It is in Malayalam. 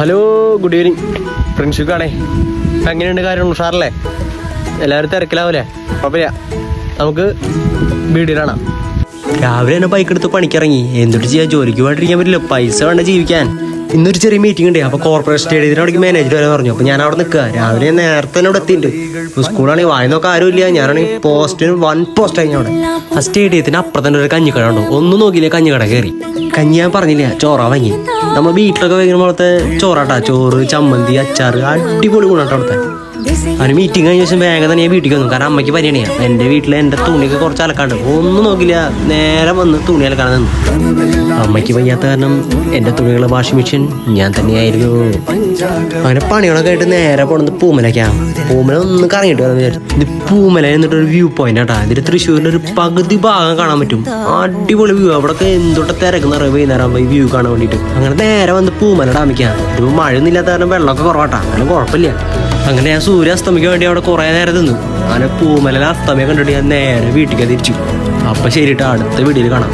Hello, good evening. പ്രിൻസിപ്പാണേ. എങ്ങനെയുണ്ട് കാര്യം? ഉഷാറല്ലേ? എല്ലാവരും തിരക്കിലാവൂലേ? കുഴപ്പമില്ല, നമുക്ക് വീട്ടിലാണ്. രാവിലെ തന്നെ ബൈക്ക് എടുത്ത് പണിക്കിറങ്ങി. എന്തൊട്ട് ചെയ്യാൻ? ജോലിക്ക് പോയിട്ടിരിക്കാൻ പറ്റില്ല, പൈസ വേണ്ട ജീവിക്കാൻ. ഇന്നൊരു ചെറിയ മീറ്റിംഗ് ഉണ്ട്. അപ്പോൾ കോർപ്പറേറ്റ് സ്റ്റേഡിയത്തിന് അവിടേക്ക് മാനേജർ വരെ പറഞ്ഞു. അപ്പോൾ ഞാൻ അവിടെ നിൽക്കുക. രാവിലെ നേരത്തെ തന്നെ ഇവിടെ എത്തിയിട്ടുണ്ട്. സ്കൂളാണെങ്കിൽ വായി നോക്കാൻ ആരുമില്ല. ഞാനാണെങ്കിൽ പോസ്റ്റിന് 1 പോസ്റ്റ് കഴിഞ്ഞ അവിടെ. ആ സ്റ്റേഡിയത്തിന് അപ്പുറം തന്നെ ഒരു കഞ്ഞിക്കട ഉണ്ടോ. ഒന്നും നോക്കിയില്ല, കഞ്ഞിക്കട കയറി. കഞ്ഞി ഞാൻ പറഞ്ഞില്ല, ചോറാ വാങ്ങി. നമ്മൾ വീട്ടിലൊക്കെ വയ്ക്കുന്ന പോലത്തെ ചോറാട്ടാ. ചോറ്, ചമ്മന്തി, അച്ചാറ്, അടിപൊളി ഗുണാട്ടോ അവിടുത്തെ. അവന് മീറ്റിംഗ് കഴിഞ്ഞ ശേഷം വേഗം തന്നെ ഞാൻ വീട്ടിലേക്ക് വന്നു. കാരണം അമ്മയ്ക്ക് പരിഗണിയാണ്. എൻ്റെ വീട്ടിൽ എൻ്റെ തുണിയൊക്കെ കുറച്ച് അലക്കാണ്ട്. ഒന്നും നോക്കില്ല, നേരെ വന്ന് തുണി അലക്കാൻ നിന്നു. അമ്മയ്ക്ക് വയ്യാത്ത കാരണം എൻ്റെ തുണികൾ വാഷിംഗ് മെഷീൻ ഞാൻ തന്നെയായിരുന്നു. അങ്ങനെ പണികളൊക്കെ ആയിട്ട് നേരെ പോണത് പൂമലയ്ക്കാണ്. പൂമല ഒന്ന് കറങ്ങിയിട്ട് വരാൻ വിചാരിച്ചു. ഇത് പൂമല എന്നിട്ടൊരു വ്യൂ പോയിന്റ് ആട്ടാ. ഇതിൽ തൃശ്ശൂരിൻ്റെ ഒരു പകുതി ഭാഗം കാണാൻ പറ്റും. അടിപൊളി വ്യൂ. അവിടെയൊക്കെ എന്തൊട്ട് തിരക്കുന്ന വൈകുന്നേരം ഈ വ്യൂ കാണാൻ വേണ്ടിയിട്ട്. അങ്ങനെ നേരെ വന്ന് പൂമല ഡാമിക്കാം. ഇത് മഴയൊന്നും ഇല്ലാത്ത കാരണം വെള്ളമൊക്കെ കുറവാട്ടാ. അങ്ങനെ കുഴപ്പമില്ല. അങ്ങനെ ഞാൻ സൂര്യാസ്തമിക്ക് വേണ്ടി അവിടെ കുറേ നേരം നിന്നു. അങ്ങനെ പൂമല അസ്തമയം കണ്ടിട്ട് ഞാൻ നേരെ വീട്ടിലേക്ക് തിരിച്ചു. അപ്പം ശരിട്ടാ, അടുത്ത വീഡിയോയിൽ കാണാം.